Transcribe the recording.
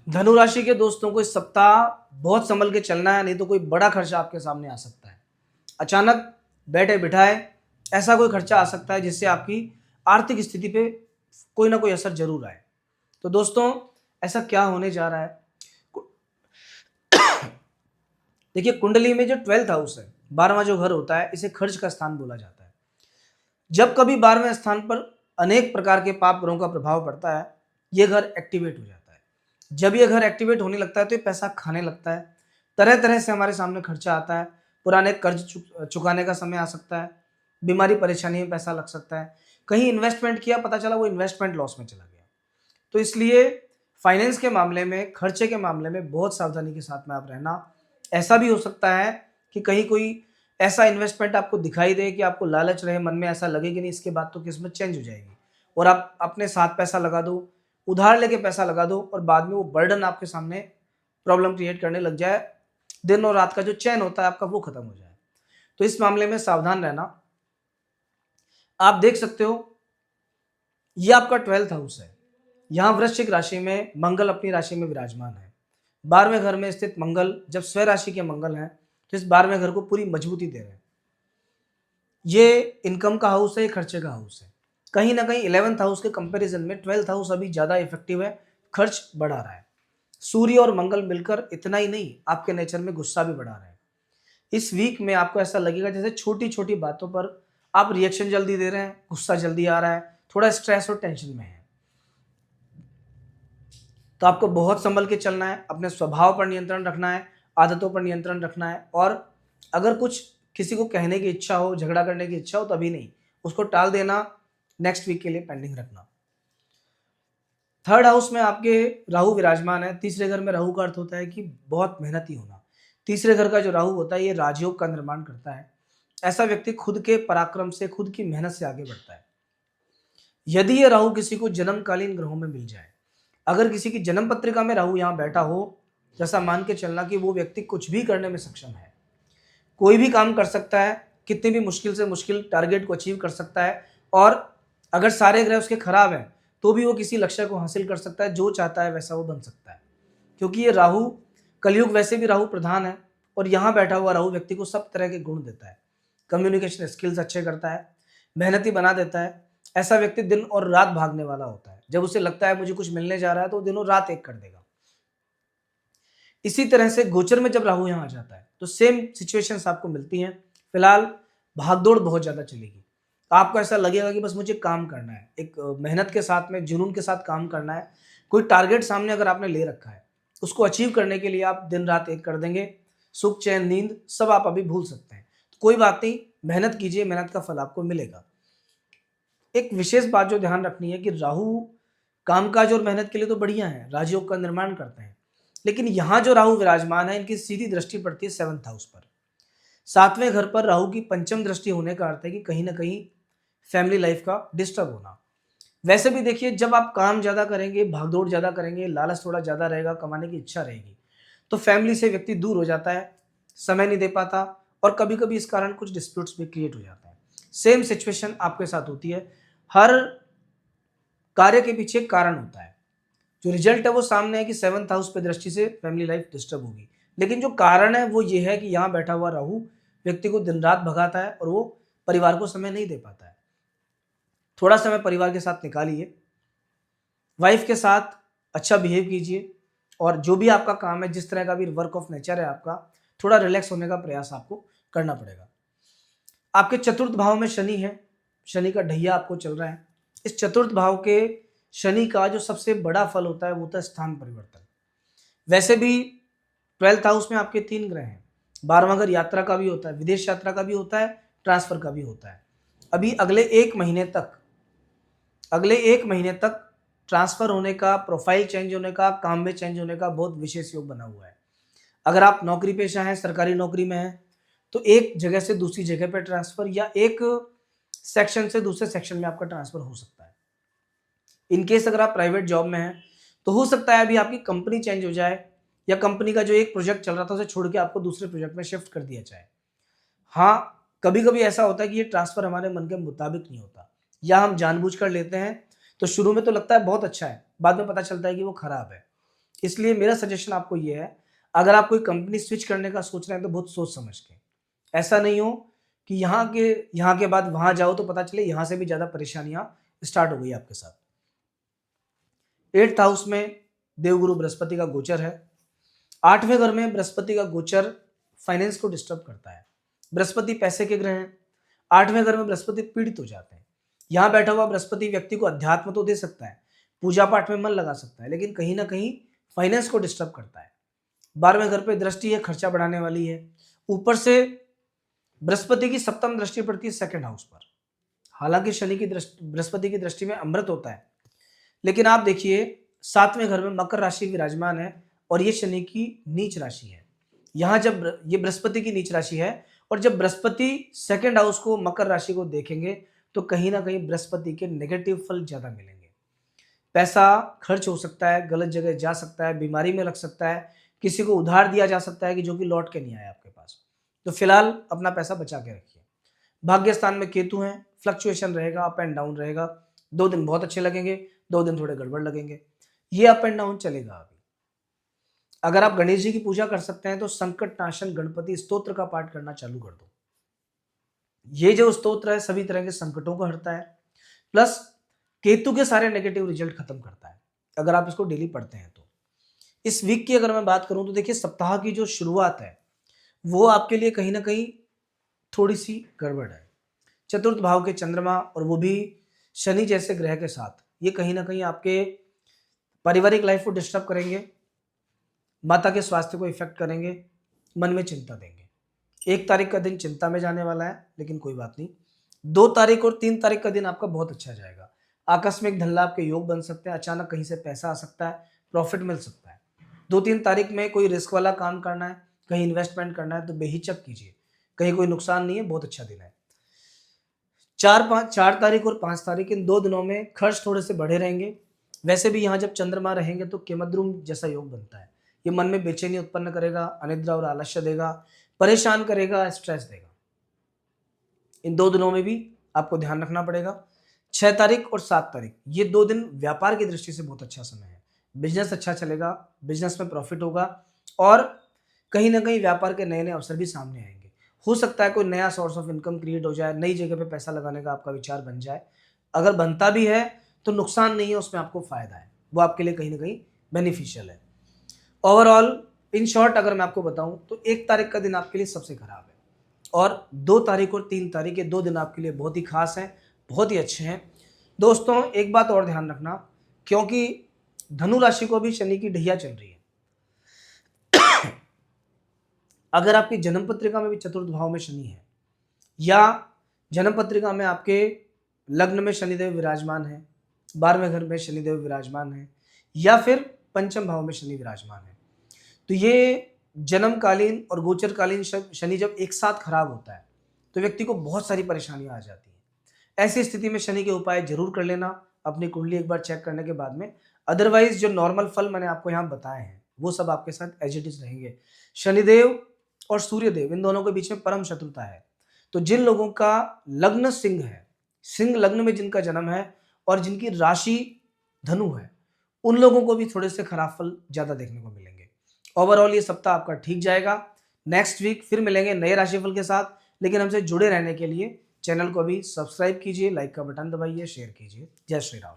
धनु राशि के दोस्तों को इस सप्ताह बहुत संभल के चलना है, नहीं तो कोई बड़ा खर्चा आपके सामने आ सकता है। अचानक बैठे बिठाए ऐसा कोई खर्चा आ सकता है जिससे आपकी आर्थिक स्थिति पे कोई ना कोई असर जरूर आए। तो दोस्तों, ऐसा क्या होने जा रहा है? कु- देखिए, कुंडली में जो 12th हाउस है, 12वां जो घर होता है, इसे खर्च का स्थान बोला जाता है। जब कभी 12वें स्थान पर अनेक प्रकार के पाप ग्रहों का प्रभाव पड़ता है, ये घर एक्टिवेट हो जाता है। जब ये घर एक्टिवेट होने लगता है तो ये पैसा खाने लगता है। तरह तरह से हमारे सामने खर्चा आता है। पुराने कर्ज चुकाने का समय आ सकता है। बीमारी परेशानी में पैसा लग सकता है। कहीं इन्वेस्टमेंट किया, पता चला वो इन्वेस्टमेंट लॉस में चला गया। तो इसलिए फाइनेंस के मामले में, खर्चे के मामले में बहुत सावधानी के साथ में आप रहना। ऐसा भी हो सकता है कि कहीं कोई ऐसा इन्वेस्टमेंट आपको दिखाई दे कि आपको लालच रहे, मन में ऐसा लगे कि नहीं, इसके बाद तो किस्मत चेंज हो जाएगी, और आप अपने साथ पैसा लगा दो, उधार लेके पैसा लगा दो, और बाद में वो बर्डन आपके सामने प्रॉब्लम क्रिएट करने लग जाए। दिन और रात का जो चैन होता है आपका, वो खत्म हो जाए। तो इस मामले में सावधान रहना। आप देख सकते हो, ये आपका 12th हाउस है। यहाँ वृश्चिक राशि में मंगल अपनी राशि में विराजमान है। 12वें घर में स्थित मंगल जब स्व राशि के मंगल हैं, तो इस 12वें घर को पूरी मजबूती दे रहे हैं। ये इनकम का हाउस है, ये खर्चे का हाउस है। कहीं ना कहीं 11th हाउस के कंपैरिजन में 12th हाउस अभी ज्यादा इफेक्टिव है, खर्च बढ़ा रहा है। सूर्य और मंगल मिलकर इतना ही नहीं, आपके नेचर में गुस्सा भी बढ़ा रहे हैं। इस वीक में आपको ऐसा लगेगा जैसे छोटी छोटी बातों पर आप रिएक्शन जल्दी दे रहे हैं, गुस्सा जल्दी आ रहा है, थोड़ा स्ट्रेस और टेंशन में है। तो आपको बहुत संभल के चलना है, अपने स्वभाव पर नियंत्रण रखना है, आदतों पर नियंत्रण रखना है, और अगर कुछ किसी को कहने की इच्छा हो, झगड़ा करने की इच्छा हो, तभी नहीं, उसको टाल देना, नेक्स्ट वीक के लिए पेंडिंग रखना। 3rd हाउस में आपके राहु विराजमान है। तीसरे घर में राहु का अर्थ होता है कि बहुत मेहनती होना। तीसरे घर का जो राहु होता है, ये राजयोग का निर्माण करता है। ऐसा व्यक्ति खुद के पराक्रम से, खुद की मेहनत से आगे बढ़ता है। यदि ये राहु किसी को जन्मकालीन ग्रहों में मिल जाए, अगर किसी की जन्म पत्रिका में राहु यहाँ बैठा हो, जैसा मान के चलना कि वो व्यक्ति कुछ भी करने में सक्षम है, कोई भी काम कर सकता है, कितनी भी मुश्किल से मुश्किल टारगेट को अचीव कर सकता है, और अगर सारे ग्रह उसके खराब हैं तो भी वो किसी लक्ष्य को हासिल कर सकता है। जो चाहता है वैसा वो बन सकता है, क्योंकि ये राहु, कलयुग वैसे भी राहु प्रधान है, और यहाँ बैठा हुआ राहु व्यक्ति को सब तरह के गुण देता है। कम्युनिकेशन स्किल्स अच्छे करता है, मेहनती बना देता है। ऐसा व्यक्ति दिन और रात भागने वाला होता है। जब उसे लगता है मुझे कुछ मिलने जा रहा है, तो दिनों रात एक कर देगा। इसी तरह से गोचर में जब राहु यहाँ आ जाता है तो सेम सिचुएशंस आपको मिलती हैं। फिलहाल भागदौड़ बहुत ज्यादा चलेगी। आपको ऐसा लगेगा कि बस मुझे काम करना है, एक मेहनत के साथ में, जुनून के साथ काम करना है। कोई टारगेट सामने अगर आपने ले रखा है, उसको अचीव करने के लिए आप दिन रात एक कर देंगे। सुख चैन नींद सब आप अभी भूल सकते हैं। तो कोई बात नहीं, मेहनत कीजिए, मेहनत का फल आपको मिलेगा। एक विशेष बात जो ध्यान रखनी है कि राहु कामकाज और मेहनत के लिए तो बढ़िया है, राजयोग का निर्माण करते हैं, लेकिन यहाँ जो राहु विराजमान है, इनकी सीधी दृष्टि पड़ती है 7th हाउस पर। 7वें घर पर राहु की पंचम दृष्टि होने का अर्थ है कि कहीं ना कहीं फैमिली लाइफ का डिस्टर्ब होना। वैसे भी देखिए, जब आप काम ज्यादा करेंगे, भागदौड़ ज्यादा करेंगे, लालच थोड़ा ज्यादा रहेगा, कमाने की इच्छा रहेगी, तो फैमिली से व्यक्ति दूर हो जाता है, समय नहीं दे पाता, और कभी कभी इस कारण कुछ डिस्प्यूट्स भी क्रिएट हो जाते हैं। सेम सिचुएशन आपके साथ होती है। हर कार्य के पीछे एक कारण होता है। जो रिजल्ट है वो सामने है कि 7th हाउस पे दृष्टि से फैमिली लाइफ डिस्टर्ब होगी, लेकिन जो कारण है वो ये है कि यहाँ बैठा हुआ राहु व्यक्ति को दिन रात भगाता है और वो परिवार को समय नहीं दे पाता है। थोड़ा समय परिवार के साथ निकालिए, वाइफ के साथ अच्छा बिहेव कीजिए, और जो भी आपका काम है, जिस तरह का भी वर्क ऑफ नेचर है आपका, थोड़ा रिलैक्स होने का प्रयास आपको करना पड़ेगा। आपके चतुर्थ भाव में शनि है। शनि का ढैया आपको चल रहा है। इस चतुर्थ भाव के शनि का जो सबसे बड़ा फल होता है वो होता है स्थान परिवर्तन। वैसे भी 12th हाउस में आपके 3 ग्रह हैं। 12वां घर यात्रा का भी होता है, विदेश यात्रा का भी होता है, ट्रांसफर का भी होता है। अभी अगले एक महीने तक ट्रांसफर होने का, प्रोफाइल चेंज होने का, काम में चेंज होने का बहुत विशेष योग बना हुआ है। अगर आप नौकरी पेशा हैं, सरकारी नौकरी में हैं, तो एक जगह से दूसरी जगह पर ट्रांसफर, या एक सेक्शन से दूसरे सेक्शन में आपका ट्रांसफर हो सकता है। इनकेस अगर आप प्राइवेट जॉब में हैं, तो हो सकता है अभी आपकी कंपनी चेंज हो जाए, या कंपनी का जो एक प्रोजेक्ट चल रहा था उसे छोड़ के आपको दूसरे प्रोजेक्ट में शिफ्ट कर दिया जाए। हाँ, कभी कभी ऐसा होता है कि ये ट्रांसफर हमारे मन के मुताबिक नहीं होता, या हम जानबूझ कर लेते हैं। तो शुरू में तो लगता है बहुत अच्छा है, बाद में पता चलता है कि वो खराब है। इसलिए मेरा सजेशन आपको ये है, अगर आप कोई कंपनी स्विच करने का सोच रहे हैं तो बहुत सोच समझ के, ऐसा नहीं हो कि यहाँ के बाद वहां जाओ तो पता चले यहाँ से भी ज्यादा परेशानियां स्टार्ट हो गई आपके साथ। 8th हाउस में देवगुरु बृहस्पति का गोचर है। 8वें घर में बृहस्पति का गोचर फाइनेंस को डिस्टर्ब करता है। बृहस्पति पैसे के ग्रह हैं। 8वें घर में बृहस्पति पीड़ित हो जाते हैं। यहाँ बैठा हुआ बृहस्पति व्यक्ति को अध्यात्म तो दे सकता है, पूजा पाठ में मन लगा सकता है, लेकिन कहीं ना कहीं फाइनेंस को डिस्टर्ब करता है। 12वें घर पे दृष्टि है, खर्चा बढ़ाने वाली है। ऊपर से बृहस्पति की सप्तम दृष्टि पड़ती है 2nd हाउस पर। हालांकि शनि की दृष्टि, बृहस्पति की दृष्टि में अमृत होता है, लेकिन आप देखिए 7वें घर में मकर राशि विराजमान है और ये शनि की नीच राशि है। यहाँ जब ये बृहस्पति की नीच राशि है और जब बृहस्पति 2nd हाउस को, मकर राशि को देखेंगे तो कहीं ना कहीं बृहस्पति के नेगेटिव फल ज्यादा मिलेंगे। पैसा खर्च हो सकता है, गलत जगह जा सकता है, बीमारी में लग सकता है, किसी को उधार दिया जा सकता है कि जो कि लौट के नहीं आया आपके पास। तो फिलहाल अपना पैसा बचा के रखिए। भाग्य स्थान में केतु है, फ्लक्चुएशन रहेगा, अप एंड डाउन रहेगा। 2 दिन बहुत अच्छे लगेंगे, 2 दिन थोड़े गड़बड़ लगेंगे। ये अप एंड डाउन चलेगा। अभी अगर आप गणेश जी की पूजा कर सकते हैं तो संकट नाशन गणपति स्तोत्र का पाठ करना चालू कर दो। ये जो स्तोत्र है सभी तरह के संकटों को हरता है, प्लस केतु के सारे नेगेटिव रिजल्ट खत्म करता है अगर आप इसको डेली पढ़ते हैं तो। इस वीक की अगर मैं बात करूं तो देखिए, सप्ताह की जो शुरुआत है वो आपके लिए कहीं ना कहीं थोड़ी सी गड़बड़ है। 4th भाव के चंद्रमा और वो भी शनि जैसे ग्रह के साथ, ये कहीं ना कहीं आपके पारिवारिक लाइफ को डिस्टर्ब करेंगे, माता के स्वास्थ्य को इफेक्ट करेंगे, मन में चिंता देंगे। 1 तारीख का दिन चिंता में जाने वाला है, लेकिन कोई बात नहीं। 2 तारीख और 3 तारीख का दिन आपका बहुत अच्छा जाएगा। आकस्मिक धन लाभ के योग बन सकते हैं, अचानक कहीं से पैसा आ सकता है, प्रॉफिट मिल सकता है। 2-3 तारीख में कोई रिस्क वाला काम करना है, कहीं इन्वेस्टमेंट करना है तो बेहिचक कीजिए, कहीं कोई नुकसान नहीं है, बहुत अच्छा दिन है। 4 तारीख और 5 तारीख, इन 2 दिनों में खर्च थोड़े से बढ़े रहेंगे। वैसे भी यहाँ जब चंद्रमा रहेंगे तो केमद्रुम जैसा योग बनता है। ये मन में बेचैनी उत्पन्न करेगा, अनिद्रा और आलस्य देगा, परेशान करेगा, स्ट्रेस देगा। इन 2 दिनों में भी आपको ध्यान रखना पड़ेगा। 6 तारीख और 7 तारीख, ये 2 दिन व्यापार की दृष्टि से बहुत अच्छा समय है। बिजनेस अच्छा चलेगा, बिजनेस में प्रॉफिट होगा और कहीं ना कहीं व्यापार के नए नए अवसर भी सामने आएंगे। हो सकता है कोई नया सोर्स ऑफ इनकम क्रिएट हो जाए, नई जगह पे पैसा लगाने का आपका विचार बन जाए। अगर बनता भी है तो नुकसान नहीं है, उसमें आपको फायदा है, वो आपके लिए कहीं ना कहीं बेनिफिशियल है। ओवरऑल इन शॉर्ट अगर मैं आपको बताऊं तो 1 तारीख का दिन आपके लिए सबसे खराब है और 2 तारीख और 3 तारीख के 2 दिन आपके लिए बहुत ही खास हैं, बहुत ही अच्छे हैं। दोस्तों एक बात और ध्यान रखना, क्योंकि धनु राशि को भी शनि की ढैया चल रही है। अगर आपकी जन्म पत्रिका में भी 4th भाव में शनि है या जन्म पत्रिका में आपके लग्न में शनिदेव विराजमान है, 12वें घर में शनिदेव विराजमान है या फिर 5th भाव में शनि विराजमान है, तो ये जन्मकालीन और गोचरकालीन शनि जब एक साथ खराब होता है तो व्यक्ति को बहुत सारी परेशानियां आ जाती हैं। ऐसी स्थिति में शनि के उपाय जरूर कर लेना, अपनी कुंडली एक बार चेक करने के बाद में। अदरवाइज जो नॉर्मल फल मैंने आपको यहाँ बताए हैं वो सब आपके साथ एज इट इज रहेंगे। शनिदेव और सूर्यदेव इन दोनों के बीच में परम शत्रुता है, तो जिन लोगों का लग्न सिंह है, सिंह लग्न में जिनका जन्म है और जिनकी राशि धनु है, उन लोगों को भी थोड़े से खराब फल ज्यादा देखने को मिलेंगे। ओवरऑल ये सप्ताह आपका ठीक जाएगा। नेक्स्ट वीक फिर मिलेंगे नए राशिफल के साथ, लेकिन हमसे जुड़े रहने के लिए चैनल को भी सब्सक्राइब कीजिए, लाइक का बटन दबाइए, शेयर कीजिए। जय श्री राम।